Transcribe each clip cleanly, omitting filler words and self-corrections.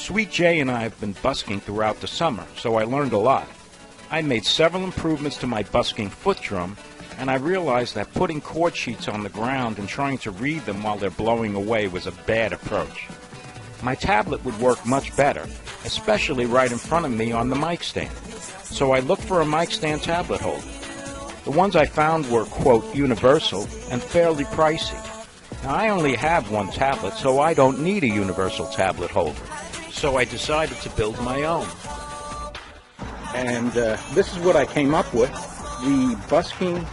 Sweet Jay and I have been busking throughout the summer, so I learned a lot. I made several improvements to my busking foot drum, and I realized that putting chord sheets on the ground and trying to read them while they're blowing away was a bad approach. My tablet would work much better, especially right in front of me on the mic stand. So I looked for a mic stand tablet holder. The ones I found were, quote, universal and fairly pricey. Now, I only have one tablet, so I don't need a universal tablet holder. So I decided to build my own. And this is what I came up with, the busking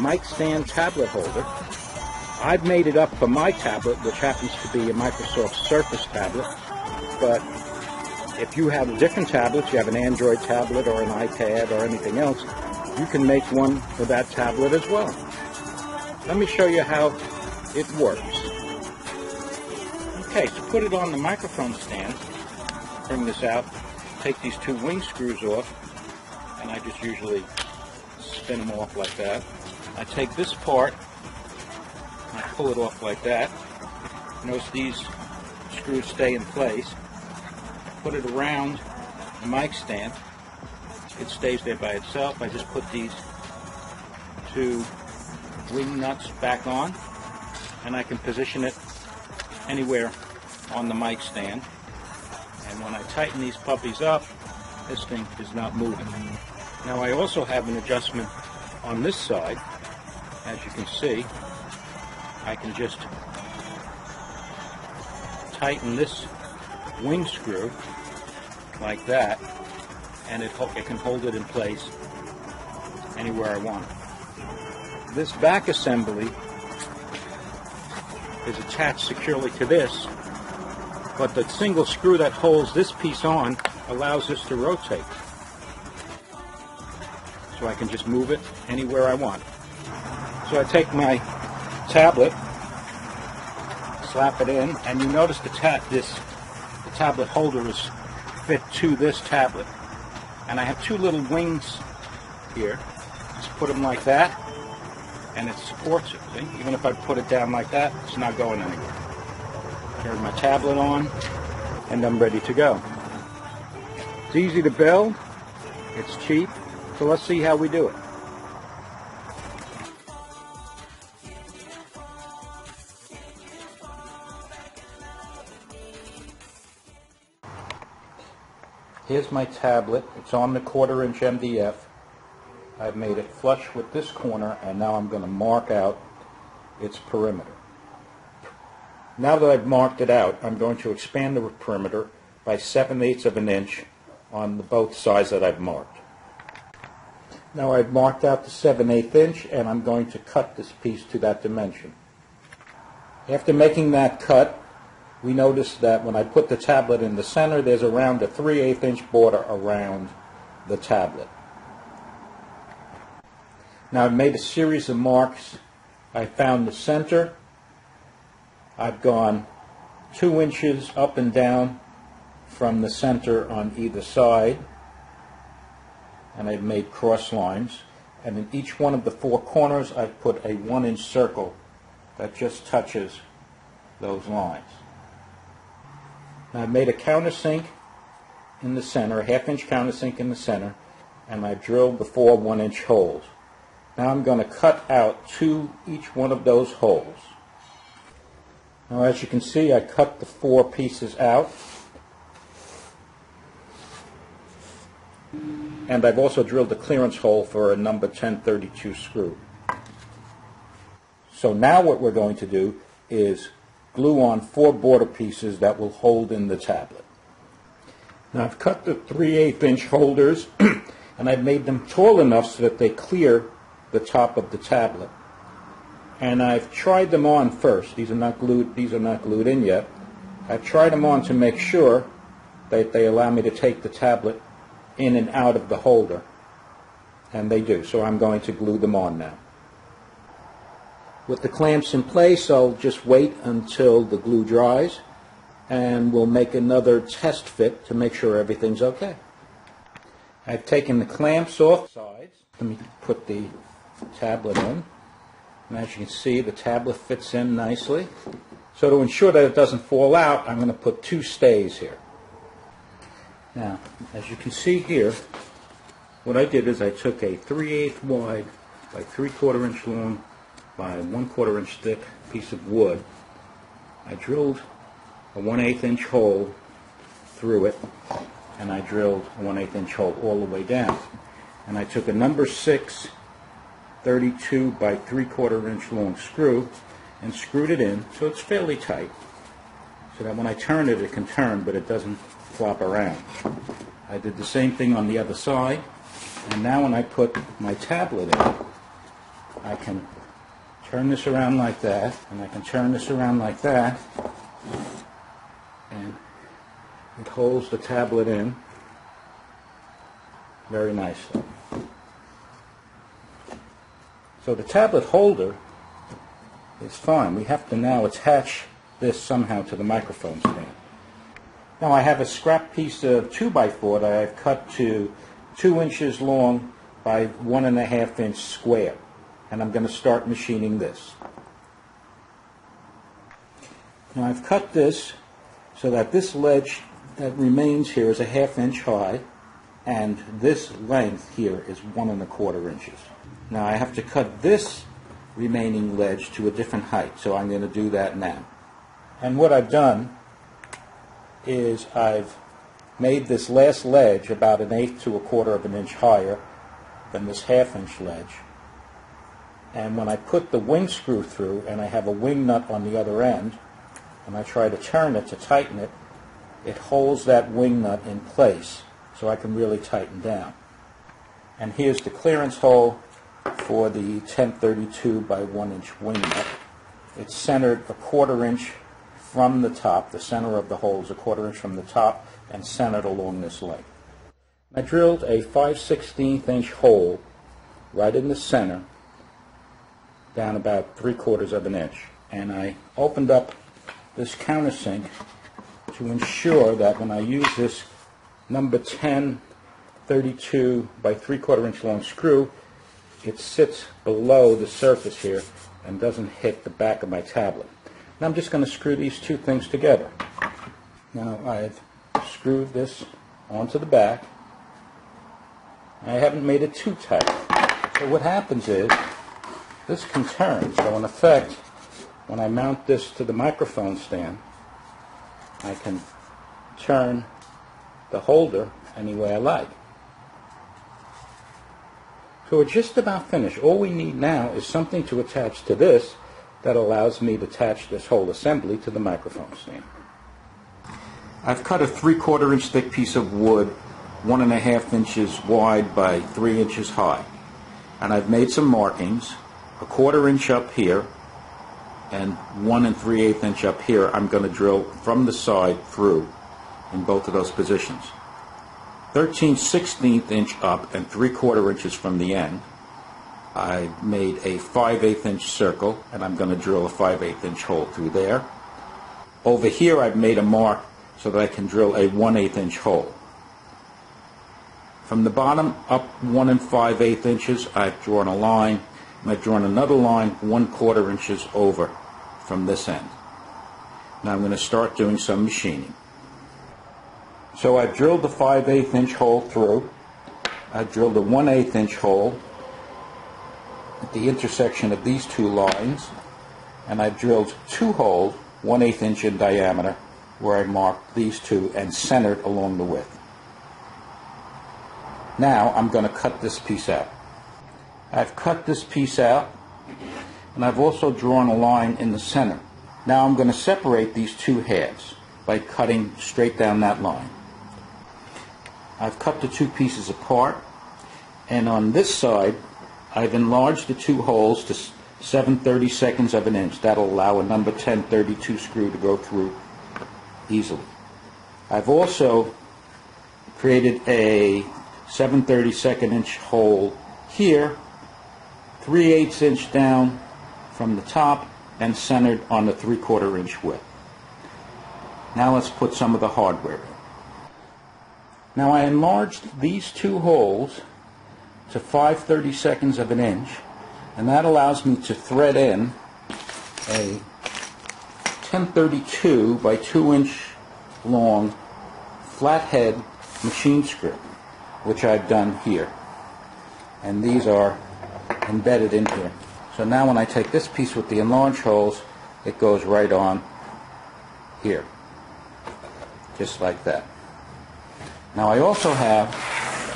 mic stand tablet holder. I've made it up for my tablet, which happens to be a Microsoft Surface tablet. But if you have different tablets, you have an Android tablet or an iPad or anything else, you can make one for that tablet as well. Let me show you how it works. Okay, to put it on the microphone stand, bring this out, take these two wing screws off, and I just usually spin them off like that. I take this part, and I pull it off like that. Notice these screws stay in place. Put it around the mic stand. It stays there by itself. I just put these two wing nuts back on, and I can position it anywhere on the mic stand. And when I tighten these puppies up, this thing is not moving. Now I also have an adjustment on this side. As you can see, I can just tighten this wing screw like that, and it can hold it in place anywhere I want it. This back assembly is attached securely to this, but the single screw that holds this piece on allows this to rotate. So I can just move it anywhere I want. So I take my tablet, slap it in, and you notice the tablet holder is fit to this tablet. And I have two little wings here. Just put them like that, and it supports it. See? Even if I put it down like that, it's not going anywhere. Turn my tablet on, and I'm ready to go. It's easy to build, it's cheap, so let's see how we do it. Here's my tablet. It's on the 1/4" MDF. I've made it flush with this corner, and now I'm going to mark out its perimeter. Now that I've marked it out, I'm going to expand the perimeter by 7/8 of an inch on both sides that I've marked. Now I've marked out the 7/8 inch, and I'm going to cut this piece to that dimension. After making that cut, we notice that when I put the tablet in the center, there's around a 3/8 inch border around the tablet. Now I've made a series of marks. I found the center. I've gone 2 inches up and down from the center on either side, and I've made cross lines. And in each one of the 4 corners, I've put a 1-inch circle that just touches those lines. Now I've made a countersink in the center, a 1/2-inch countersink in the center, and I've drilled the 4 1-inch holes. Now I'm going to cut out each one of those holes. Now as you can see, I cut the 4 pieces out, and I've also drilled a clearance hole for a number 1032 screw. So now what we're going to do is glue on 4 border pieces that will hold in the tablet. Now I've cut the 3/8 inch holders and I've made them tall enough so that they clear the top of the tablet. And I've tried them on first. These are not glued in yet. I've tried them on to make sure that they allow me to take the tablet in and out of the holder. And they do. So I'm going to glue them on now. With the clamps in place, I'll just wait until the glue dries, and we'll make another test fit to make sure everything's okay. I've taken the clamps off the sides. Let me put the tablet in. And as you can see, the tablet fits in nicely. So to ensure that it doesn't fall out, I'm going to put 2 stays here. Now, as you can see here, what I did is I took a 3/8 wide by 3/4 inch long by 1/4 inch thick piece of wood. I drilled a 1/8 inch hole through it, and I drilled a 1/8 inch hole all the way down. And I took a number 6 32 by 3/4 inch long screw and screwed it in so it's fairly tight, so that when I turn it, it can turn, but it doesn't flop around. I did the same thing on the other side, and now when I put my tablet in, I can turn this around like that, and I can turn this around like that, and it holds the tablet in very nicely. So the tablet holder is fine. We have to now attach this somehow to the microphone stand. Now I have a scrap piece of 2x4 that I've cut to 2 inches long by 1.5 inch square, and I'm going to start machining this. Now I've cut this so that this ledge that remains here is a 1/2 inch high, and this length here is 1.25 inches. Now I have to cut this remaining ledge to a different height, so I'm going to do that now. And what I've done is I've made this last ledge about 1/8 to 1/4 inch higher than this 1/2 inch ledge. And when I put the wing screw through, and I have a wing nut on the other end, and I try to turn it to tighten it, it holds that wing nut in place so I can really tighten down. And here's the clearance hole for the 1032 by 1 inch wing nut. It's centered 1/4 inch from the top. The center of the hole is 1/4 inch from the top and centered along this length. I drilled a 5/16 inch hole right in the center, down about 3/4 inch, and I opened up this countersink to ensure that when I use this number 1032 by 3/4 inch long screw, it sits below the surface here and doesn't hit the back of my tablet. Now I'm just going to screw these two things together. Now I've screwed this onto the back. I haven't made it too tight. So what happens is this can turn. So in effect, when I mount this to the microphone stand, I can turn the holder any way I like. So we're just about finished. All we need now is something to attach to this that allows me to attach this whole assembly to the microphone stand. I've cut a 3/4 inch thick piece of wood, 1.5 inches wide by 3 inches high. And I've made some markings, 1/4 inch up here and 1 3/8 inch up here. I'm going to drill from the side through in both of those positions. 13/16 inch up and 3/4 inches from the end. I made a 5/8 inch circle, and I'm going to drill a 5/8 inch hole through there. Over here I've made a mark so that I can drill a 1/8 inch hole. From the bottom up 1 5/8 inches, I've drawn a line, and I've drawn another line 1/4 inches over from this end. Now I'm going to start doing some machining. So I've drilled the 5/8 inch hole through. I've drilled a 1/8 inch hole at the intersection of these two lines, and I've drilled 2 holes 1/8 inch in diameter where I marked these two and centered along the width. Now I'm going to cut this piece out. I've cut this piece out, and I've also drawn a line in the center. Now I'm going to separate these two halves by cutting straight down that line. I've cut the two pieces apart, and on this side I've enlarged the two holes to 7/32 of an inch. That'll allow a number 1032 screw to go through easily. I've also created a 7/32 inch hole here, 3/8 inch down from the top and centered on the 3/4 inch width. Now let's put some of the hardware in. Now I enlarged these two holes to 5/32 of an inch, and that allows me to thread in a 1032 by 2 inch long flathead machine screw, which I've done here. And these are embedded in here. So now when I take this piece with the enlarged holes, it goes right on here, just like that. Now I also have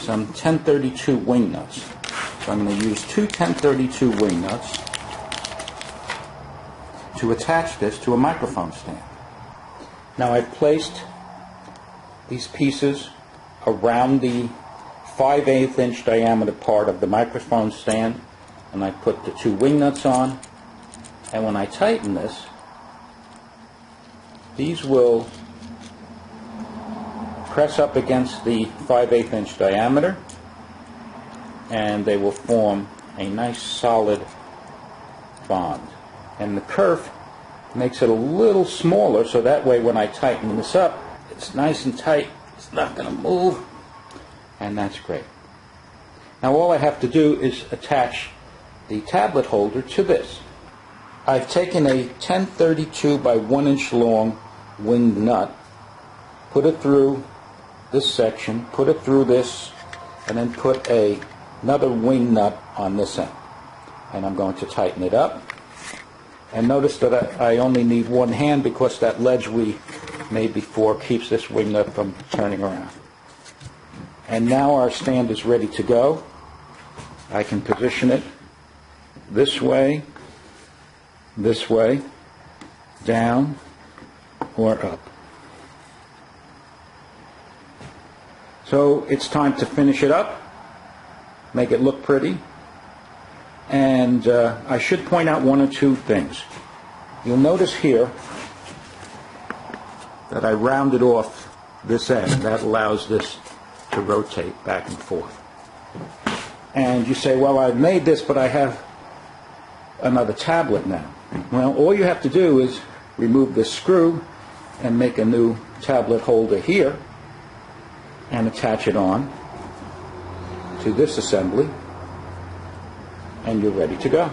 some 1032 wing nuts. So I'm going to use two 1032 wing nuts to attach this to a microphone stand. Now I've placed these pieces around the 5/8 inch diameter part of the microphone stand, and I put the two wing nuts on, and when I tighten this, these will press up against the 5/8 inch diameter, and they will form a nice solid bond. And the kerf makes it a little smaller, so that way when I tighten this up, it's nice and tight, it's not going to move, and that's great. Now all I have to do is attach the tablet holder to this. I've taken a 1032 by 1 inch long winged nut, put it through this section, put it through this, and then put another wing nut on this end. And I'm going to tighten it up. And notice that I only need one hand because that ledge we made before keeps this wing nut from turning around. And now our stand is ready to go. I can position it this way, down, or up. So it's time to finish it up, make it look pretty. And I should point out one or two things. You'll notice here that I rounded off this end. That allows this to rotate back and forth. And you say, well, I've made this, but I have another tablet now. Well, all you have to do is remove this screw and make a new tablet holder here and attach it on to this assembly, and you're ready to go.